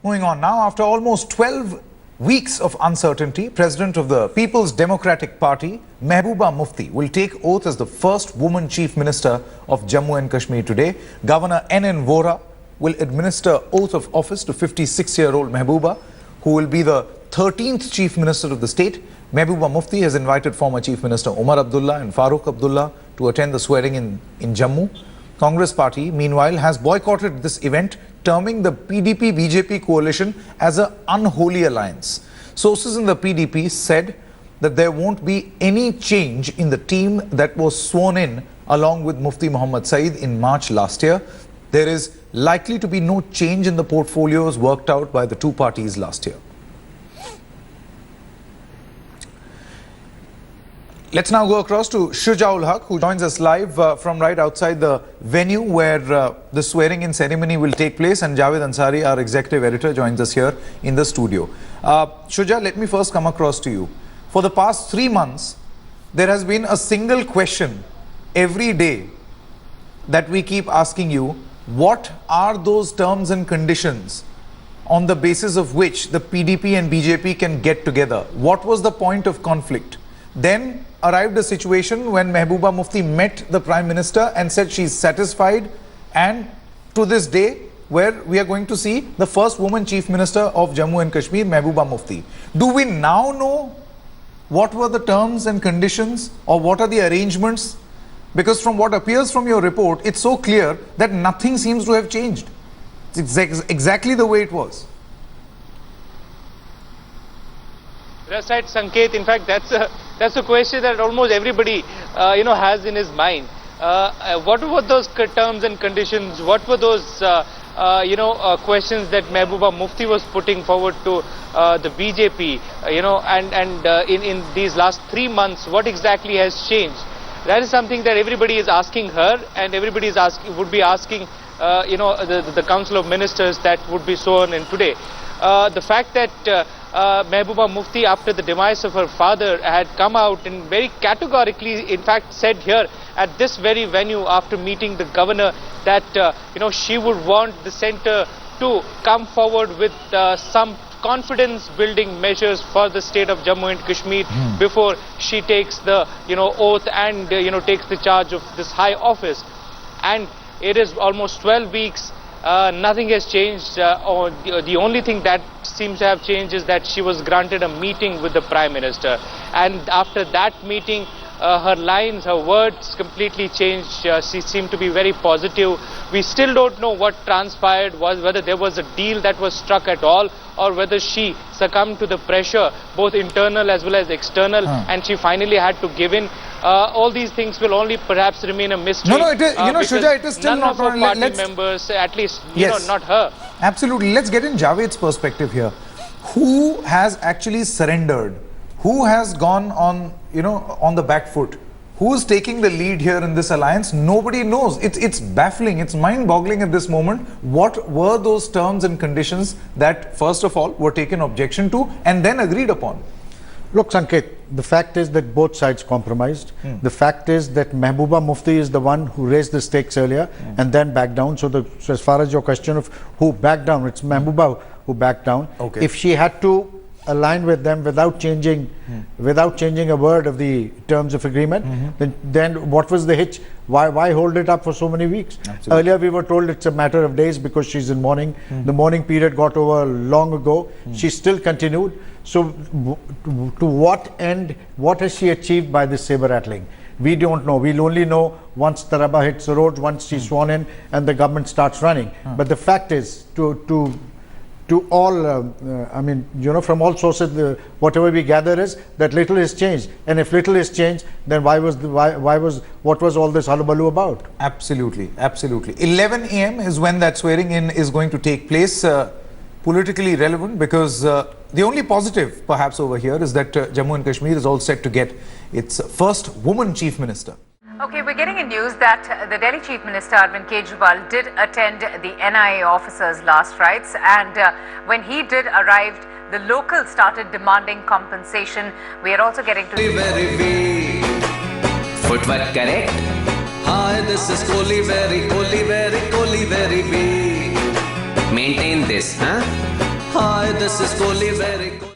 Moving on now, after almost 12 weeks of uncertainty, President of the People's Democratic Party, Mehbooba Mufti, will take oath as the first woman Chief Minister of Jammu and Kashmir today. Governor N.N. Vora will administer oath of office to 56-year-old Mehbooba, who will be the 13th Chief Minister of the state. Mehbooba Mufti has invited former Chief Minister Omar Abdullah and Farooq Abdullah to attend the swearing in Jammu. Congress party, meanwhile, has boycotted this event, terming the PDP-BJP coalition as an unholy alliance. Sources in the PDP said that there won't be any change in the team that was sworn in along with Mufti Muhammad Saeed in March last year. There is likely to be no change in the portfolios worked out by the two parties last year. Let's now go across to Shujaul Haq, who joins us live from right outside the venue where the swearing-in ceremony will take place, and Javed Ansari, our executive editor, joins us here in the studio. Shuja, let me first come across to you. For the past 3 months, there has been a single question every day that we keep asking you: what are those terms and conditions on the basis of which the PDP and BJP can get together? What was the point of conflict? Then arrived a situation when Mehbooba Mufti met the Prime Minister and said she's satisfied, and to this day where we are going to see the first woman Chief Minister of Jammu and Kashmir, Mehbooba Mufti. Do we now know what were the terms and conditions, or what are the arrangements? Because from what appears from your report, it's so clear that nothing seems to have changed. It's exactly the way it was. That's right, Sanket. In fact, that's a question that almost everybody, has in his mind. What were those terms and conditions? What were those, questions that Mehbooba Mufti was putting forward to the BJP? In these last 3 months, what exactly has changed? That is something that everybody is asking her, and everybody is would be asking, the Council of Ministers that would be sworn in today. The fact that Mehbooba Mufti, after the demise of her father, had come out and very categorically, in fact, said here at this very venue after meeting the governor that, she would want the centre to come forward with some confidence-building measures for the state of Jammu and Kashmir before she takes the, oath and, takes the charge of this high office. And it is almost 12 weeks. Nothing has changed. The only thing that seems to have changed is that she was granted a meeting with the Prime Minister. And after that meeting, her lines, her words completely changed. She seemed to be very positive. We still don't know what transpired, whether there was a deal that was struck at all, or whether she succumbed to the pressure, both internal as well as external, and she finally had to give in. All these things will only perhaps remain a mystery. No, it is, Shuja, it is still none of her party members, at least, not her. Absolutely. Let's get in Javed's perspective here. Who has actually surrendered? Who has gone on, on the back foot? Who is taking the lead here in this alliance? Nobody knows. It's baffling. It's mind-boggling at this moment. What were those terms and conditions that, first of all, were taken objection to and then agreed upon? Look, Sanket, the fact is that both sides compromised. The fact is that Mehbooba Mufti is the one who raised the stakes earlier and then backed down. So as far as your question of who backed down, it's Mehbooba who backed down. Okay. If she had to align with them without changing a word of the terms of agreement, then what was the hitch? Why hold it up for so many weeks? Absolutely. Earlier we were told it's a matter of days because she's in mourning. The mourning period got over long ago. She still continued. So to what end, what has she achieved by this saber rattling? We don't know. We'll only know once the rubber hits the road, once she's sworn in and the government starts running. But the fact is, to all, from all sources, whatever we gather is that little has changed. And if little has changed, then what was all this hullabaloo about? Absolutely, absolutely. 11 a.m. is when that swearing in is going to take place. Politically relevant because the only positive perhaps over here is that Jammu and Kashmir is all set to get its first woman Chief Minister. Okay, we're getting in news that the Delhi Chief Minister Arvind Kejriwal did attend the NIA officers' last rites, and when he did arrive, the locals started demanding compensation. We are also getting to... Footwork correct? Hi, this is Kohli very, very, very Maintain this, huh? this is Kohli, very good.